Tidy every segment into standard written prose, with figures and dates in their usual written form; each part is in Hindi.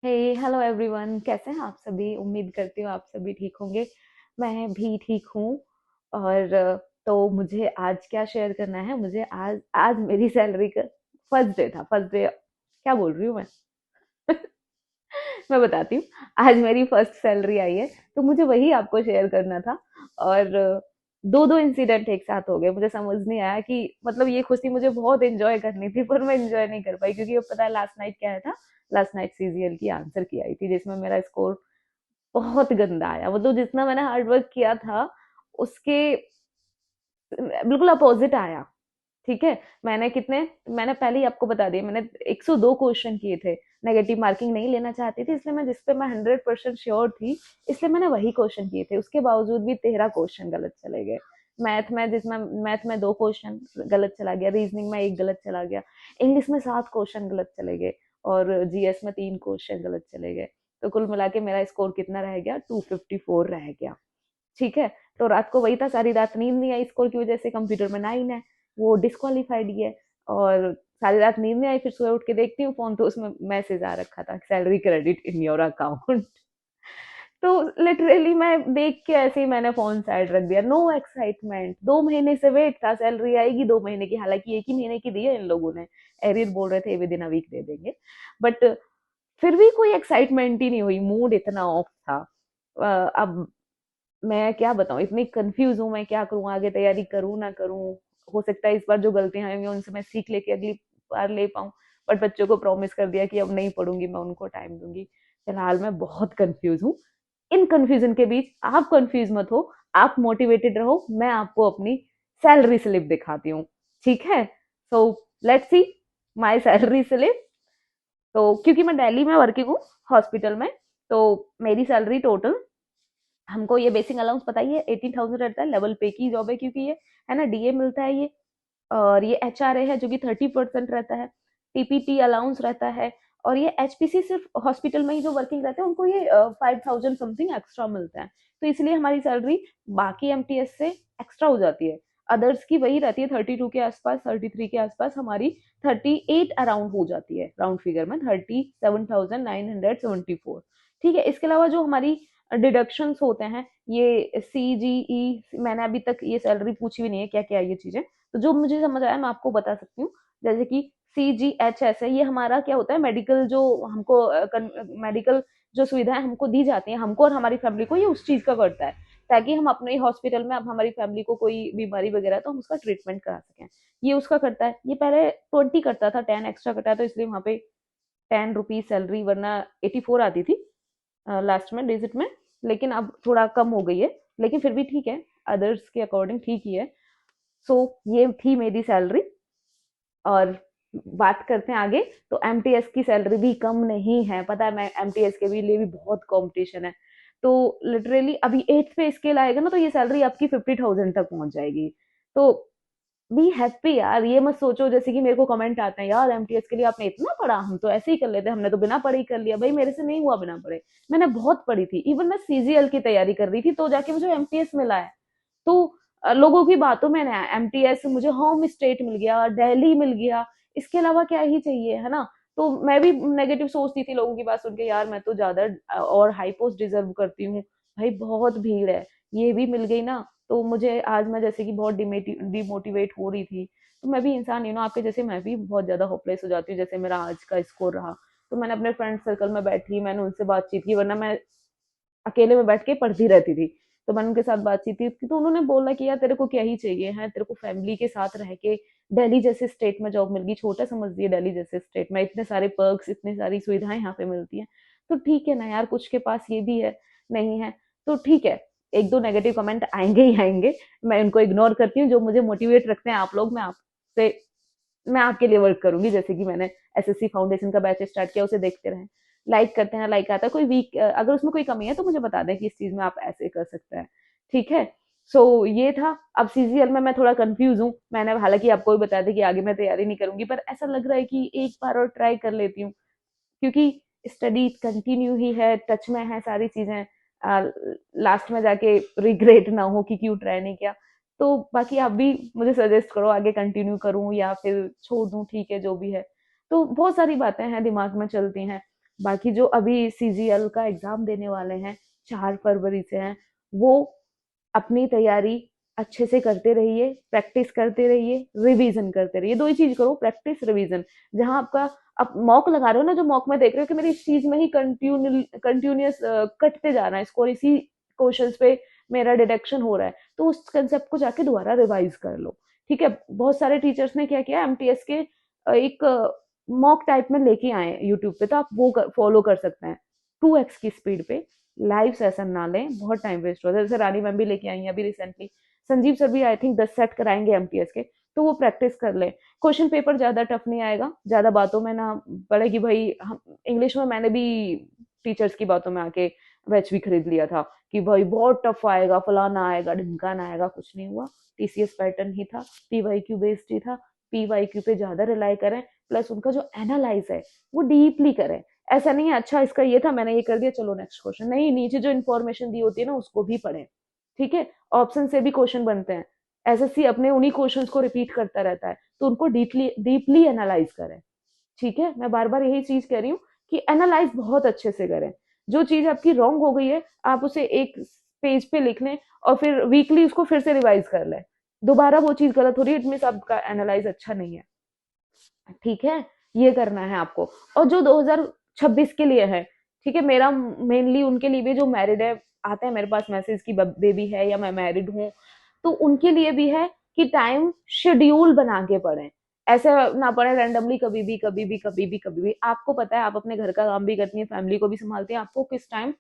हे हेलो एवरीवन, कैसे हैं आप सभी। उम्मीद करती हूँ आप सभी ठीक होंगे। मैं भी ठीक हूँ। और तो मुझे आज क्या शेयर करना है। मुझे आज आज मेरी सैलरी का फर्स्ट डे था। फर्स्ट डे क्या बोल रही हूँ मैं। मैं बताती हूँ। आज मेरी फर्स्ट सैलरी आई है, तो मुझे वही आपको शेयर करना था। और दो दो इंसिडेंट एक साथ हो गए। मुझे समझ नहीं आया कि मतलब ये खुशी मुझे बहुत एंजॉय करनी थी, पर मैं एंजॉय नहीं कर पाई, क्योंकि पता है लास्ट नाइट क्या था। लास्ट नाइट सीजीएल की आंसर की आई थी, जिसमें मेरा स्कोर बहुत गंदा आया। मतलब जितना मैंने हार्ड वर्क किया था, उसके बिल्कुल अपोजिट आया। ठीक है। मैंने पहले ही आपको बता दिया, मैंने 102 क्वेश्चन किए थे। नेगेटिव मार्किंग नहीं लेना चाहती थी, इसलिए मैं जिस पे मैं 100% श्योर थी, इसलिए मैंने वही क्वेश्चन किए थे। उसके बावजूद भी 13 क्वेश्चन गलत चले गए। मैथ में 2 क्वेश्चन गलत चला गया, रीजनिंग में 1 गलत चला गया, इंग्लिश में 7 क्वेश्चन गलत चले गए, और जीएस में 3 क्वेश्चन गलत चले गए। तो कुल मिला के मेरा स्कोर कितना रह गया, 254 रह गया। ठीक है। तो रात को वही था, सारी रात नींद नहीं आई स्कोर की वजह से। कंप्यूटर में 9 है, वो डिस्क्वालीफाइड ही है। और सारी रात नींद नहीं आई, फिर सुबह उठ के देखती हूँ फोन, तो उसमें मैसेज आ रखा था, salary credit in your account. तो लिटरली मैं देख के ऐसे ही मैंने फोन साइड रख दिया। No excitement. 2 महीने से वेट था, सैलरी आएगी 2 महीने की। हालांकि एक ही महीने की दी है इन लोगों ने। एरियर बोल रहे थे विद इन अ वीक दे देंगे, बट फिर भी कोई एक्साइटमेंट ही नहीं हुई। मूड इतना ऑफ था। अब मैं क्या बताऊँ, इतनी कंफ्यूज हूँ। मैं क्या करूँ, आगे तैयारी करूँ ना करूँ। हो सकता है इस बार जो गलतियां होंगी उनसे मैं सीख लेके अगली बार ले पाऊँ। बट बच्चों को प्रॉमिस कर दिया कि अब नहीं पढ़ूंगी, मैं उनको टाइम दूंगी। फिलहाल मैं बहुत कंफ्यूज हूँ। इन कंफ्यूजन के बीच आप कंफ्यूज मत हो, आप मोटिवेटेड रहो। मैं आपको अपनी सैलरी स्लिप दिखाती हूँ। ठीक है। So let's see my salary slip. तो क्योंकि मैं दिल्ली में वर्किंग हूँ, हॉस्पिटल में, तो मेरी सैलरी टोटल, हमको ये बेसिक अलाउंस पता ही है, 18,000 रहता है। लेवल पे की जॉब है, क्योंकि ये है ना, डीए मिलता है ये। और ये एचआरए है जो कि 30% रहता है। टीपीटी अलाउंस रहता है। और ये एचपीसी सिर्फ हॉस्पिटल में ही जो वर्किंग रहते हैं उनको ये 5,000 समथिंग एक्स्ट्रा मिलता है। तो इसलिए हमारी सैलरी बाकी एमटीएस से एक्स्ट्रा हो जाती है। अदर्स की वही रहती है 32 के आसपास, 33 के आसपास। हमारी 38 अराउंड हो जाती है, राउंड फिगर में 37,974। ठीक है। इसके अलावा जो हमारी डिडक्शंस होते हैं, ये सीजीई, मैंने अभी तक ये सैलरी पूछी भी नहीं है क्या क्या है ये चीजें। तो जो मुझे समझ आया मैं आपको बता सकती हूँ। जैसे कि CGHS है, ये हमारा क्या होता है, मेडिकल जो हमको मेडिकल जो सुविधाएं हमको दी जाती हैं, हमको और हमारी फैमिली को, ये उस चीज का करता है, ताकि हम अपने हॉस्पिटल में, अब हमारी फैमिली को कोई बीमारी वगैरह है तो हम उसका ट्रीटमेंट करा सकें। ये उसका करता है। ये पहले 20 करता था, 10 एक्स्ट्रा कटा, तो इसलिए वहां पे 10 रुपीज सैलरी, वरना 84 आती थी लास्ट में डिजिट में। लेकिन अब थोड़ा कम हो गई है, लेकिन फिर भी ठीक है, अदर्स के अकॉर्डिंग ठीक ही है। सो ये थी मेरी सैलरी। और बात करते हैं आगे। तो एमटीएस की सैलरी भी कम नहीं है, पता है। मैं एमटीएस के भी लिए भी बहुत कंपटीशन है। तो लिटरली अभी 8th पे स्केल आएगा ना, तो ये सैलरी आपकी 50,000 तक पहुंच जाएगी। तो बी हैप्पी यार। ये मत सोचो, जैसे कि मेरे को कमेंट आते हैं, यार एमटीएस के लिए आपने इतना पढ़ा, हम तो ऐसे ही कर लेते, हमने तो बिना पढ़े ही कर लिया। भाई मेरे से नहीं हुआ बिना पढ़े। मैंने बहुत पढ़ी थी। इवन मैं सीजीएल की तैयारी कर रही थी, तो जाके मुझे एमटीएस मिला है। तो लोगों की बातों में ना, एमटीएस मुझे होम स्टेट मिल गया, दिल्ली मिल गया, इसके अलावा क्या ही चाहिए, है ना। तो मैं भी नेगेटिव सोचती थी लोगों की बात सुन के, यार मैं तो ज्यादा और हाई पोस्ट डिजर्व करती हूँ। भाई बहुत भीड़ है। ये भी मिल गई ना, तो मुझे आज, मैं जैसे कि बहुत डिमोटिवेट हो रही थी। तो मैं भी इंसान हूँ ना आपके जैसे, मैं भी बहुत ज्यादा होपलेस हो जाती हूँ, जैसे मेरा आज का स्कोर रहा। तो मैंने अपने फ्रेंड सर्कल में बैठी, मैंने उनसे बातचीत की, वरना मैं अकेले में बैठ के पढ़ती रहती थी। तो मैंने उनके साथ बातचीत की, तो उन्होंने बोला कि यार तेरे को क्या ही चाहिए है, तेरे को फैमिली के साथ रह के दिल्ली जैसे स्टेट में जॉब मिल गई। छोटा समझ दिए, दिल्ली जैसे स्टेट में इतने सारे पर्क्स, इतनी सारी सुविधाएं यहाँ पे मिलती हैं। तो ठीक है ना यार, कुछ के पास ये भी है, नहीं है तो ठीक है। एक दो नेगेटिव कमेंट आएंगे ही आएंगे, मैं उनको इग्नोर करती हूँ। जो मुझे मोटिवेट रखते हैं आप लोग, मैं आपके लिए वर्क करूंगी। जैसे कि मैंने एसएससी फाउंडेशन का बैच स्टार्ट किया, उसे देखते रहे। लाइक करते हैं, लाइक आता है, कोई वीक अगर उसमें कोई कमी है तो मुझे बता दें कि इस चीज में आप ऐसे कर सकते हैं। ठीक है। ये था। अब सीजीएल में मैं थोड़ा कंफ्यूज हूँ। मैंने हालांकि आपको भी बताया था कि आगे मैं तैयारी नहीं करूंगी, पर ऐसा लग रहा है कि एक बार और ट्राई कर लेती हूँ, क्योंकि स्टडी कंटिन्यू ही है, टच में है सारी चीजें। लास्ट में जाके रिग्रेट ना हो कि क्यों ट्राई नहीं किया। तो बाकी आप भी मुझे सजेस्ट करो, आगे कंटिन्यू करूं या फिर छोड़ दूं, ठीक है जो भी है। तो बहुत सारी बातें हैं दिमाग में चलती हैं। बाकी जो अभी सीजीएल का एग्जाम देने वाले हैं 4 फरवरी से हैं, वो अपनी तैयारी अच्छे से करते रहिए, प्रैक्टिस करते रहिए, रिवीजन करते रहिए। दो ही चीज करो, प्रैक्टिस रिवीजन। जहां आपका आप मॉक लगा रहे हो ना, जो मॉक में देख रहे हो कि मेरी इस चीज में ही कंटिन्यूस कटते जा रहा है, स्कोर इसी क्वेश्चंस पे मेरा डिडक्शन हो रहा है, तो उस कंसेप्ट को जाके दोबारा रिवाइज कर लो। ठीक है, बहुत सारे टीचर्स ने क्या किया, एमटीएस के एक मॉक टाइप में लेके आए यूट्यूब पे, तो आप वो फॉलो कर सकते हैं 2x की स्पीड पे। लाइव सेशन ना लें, बहुत टाइम वेस्ट होता है। जैसे रानी मैम भी लेके आई हैं अभी रिसेंटली, संजीव सर भी आई थिंक 10 सेट कराएंगे एमटीएस के, तो वो प्रैक्टिस कर ले। क्वेश्चन पेपर ज्यादा टफ नहीं आएगा, ज्यादा बातों में ना पड़ेगी। भाई हम इंग्लिश में, मैंने भी टीचर्स की बातों में आके बैच भी खरीद लिया था कि भाई बहुत टफ आएगा, फलाना आएगा, ढिमकाना आएगा, कुछ नहीं हुआ। टीसीएस पैटर्न ही था, पीवाईक्यू बेस्ड ही था। पीवाईक्यू पे ज्यादा रिलाई करें, प्लस उनका जो एनालाइज है वो डीपली करें। ऐसा नहीं है अच्छा इसका ये था मैंने ये कर दिया चलो नेक्स्ट क्वेश्चन, नहीं, नीचे जो इन्फॉर्मेशन दी होती है ना उसको भी पढ़ें। ठीक है, ऑप्शन से भी क्वेश्चन बनते हैं, एसएससी अपने उन्हीं क्वेश्चंस को रिपीट करता रहता है, तो उनको डीपली डीपली एनालाइज करें। ठीक है, मैं बार बार यही चीज कह रही हूँ कि एनालाइज बहुत अच्छे से करें। जो चीज आपकी रॉन्ग हो गई है, आप उसे एक पेज पे लिख लें और फिर वीकली उसको फिर से रिवाइज कर लें। दोबारा वो चीज गलत हो रही है, इट मीन्स आपका एनालाइज अच्छा नहीं है। ठीक है, ये करना है आपको। और जो 2026 के लिए है, ठीक है, मेरा मेनली उनके लिए भी जो मैरिड है, आते हैं मेरे पास मैसेज की बेबी है या मैं मैरिड हूँ, तो उनके लिए भी है कि टाइम शेड्यूल बना के पढ़ें। ऐसे ना पढ़े रैंडमली, कभी भी कभी भी कभी भी कभी भी। आपको पता है आप अपने घर का काम भी करती हैं, फैमिली को भी संभालती हैं, आपको किस टाइम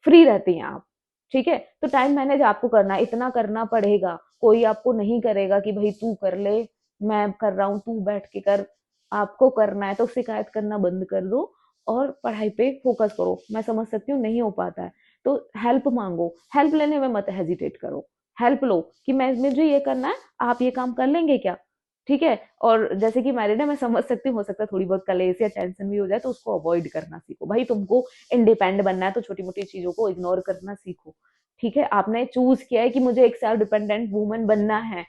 फ्री रहती हैं आप। ठीक है, तो टाइम मैनेज आपको करना है, इतना करना पड़ेगा। कोई आपको नहीं करेगा कि भाई तू कर ले, मैं कर रहा हूँ तू बैठ के कर। आपको करना है तो शिकायत करना बंद कर दो और पढ़ाई पे फोकस करो। मैं समझ सकती हूँ नहीं हो पाता है, तो हेल्प मांगो, हेल्प लेने में मत हेजिटेट करो। हेल्प लो कि मैं मुझे ये करना है, आप ये काम कर लेंगे क्या। ठीक है, और जैसे कि मैरिड है मैं समझ सकती हूँ, हो सकता है थोड़ी बहुत कलेश या टेंशन भी हो जाए, तो उसको अवॉइड करना सीखो। भाई तुमको इंडिपेंडेंट बनना है तो छोटी मोटी चीजों को इग्नोर करना सीखो। ठीक है, आपने चूज किया है कि मुझे एक सेल्फ डिपेंडेंट वुमन बनना है,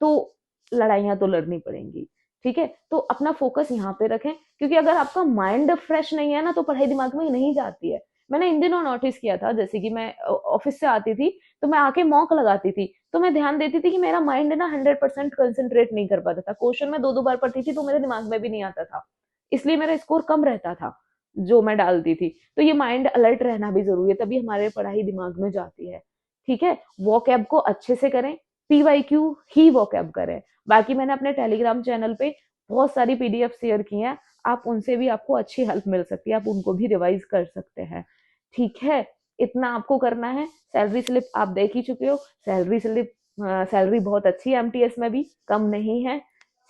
तो लड़ाइयां तो लड़नी पड़ेंगी। ठीक है, तो अपना फोकस यहाँ पे रखें, क्योंकि अगर आपका माइंड फ्रेश नहीं है ना, तो पढ़ाई दिमाग में नहीं जाती है। मैंने इन दिनों नोटिस किया था, जैसे कि मैं ऑफिस से आती थी तो मैं आके मॉक लगाती थी, तो मैं ध्यान देती थी कि मेरा माइंड ना 100% कंसंट्रेट नहीं कर पाता था। क्वेश्चन में 2-2 बार पढ़ती थी तो मेरे दिमाग में भी नहीं आता था, इसलिए मेरा स्कोर कम रहता था जो मैं डालती थी। तो ये माइंड अलर्ट रहना भी जरूरी है, तभी हमारे पढ़ाई दिमाग में जाती है। ठीक है, वॉकैब को अच्छे से करें, पीवाईक्यू ही वॉकैब करें। बाकी मैंने अपने टेलीग्राम चैनल पे बहुत सारी पीडीएफ शेयर की हैं, आप उनसे भी आपको अच्छी हेल्प मिल सकती है, आप उनको भी रिवाइज कर सकते हैं। ठीक है, इतना आपको करना है। सैलरी स्लिप आप देख ही चुके हो, सैलरी स्लिप, सैलरी बहुत अच्छी है एमटीएस में भी, कम नहीं है।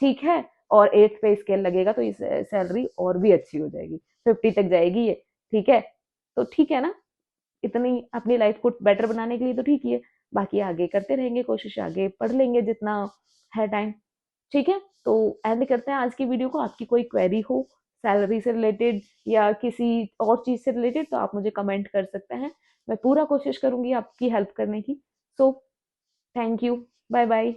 ठीक है, और 8th पे स्केल लगेगा तो इस सैलरी और भी अच्छी हो जाएगी, 50 तक जाएगी ये। ठीक है, तो ठीक है ना, इतनी अपनी लाइफ को बेटर बनाने के लिए तो ठीक ही है। बाकी आगे करते रहेंगे कोशिश, आगे पढ़ लेंगे जितना है टाइम। ठीक है, तो एंड करते हैं आज की वीडियो को। आपकी कोई क्वेरी हो सैलरी से रिलेटेड या किसी और चीज से रिलेटेड, तो आप मुझे कमेंट कर सकते हैं, मैं पूरा कोशिश करूंगी आपकी हेल्प करने की। So thank you, bye bye.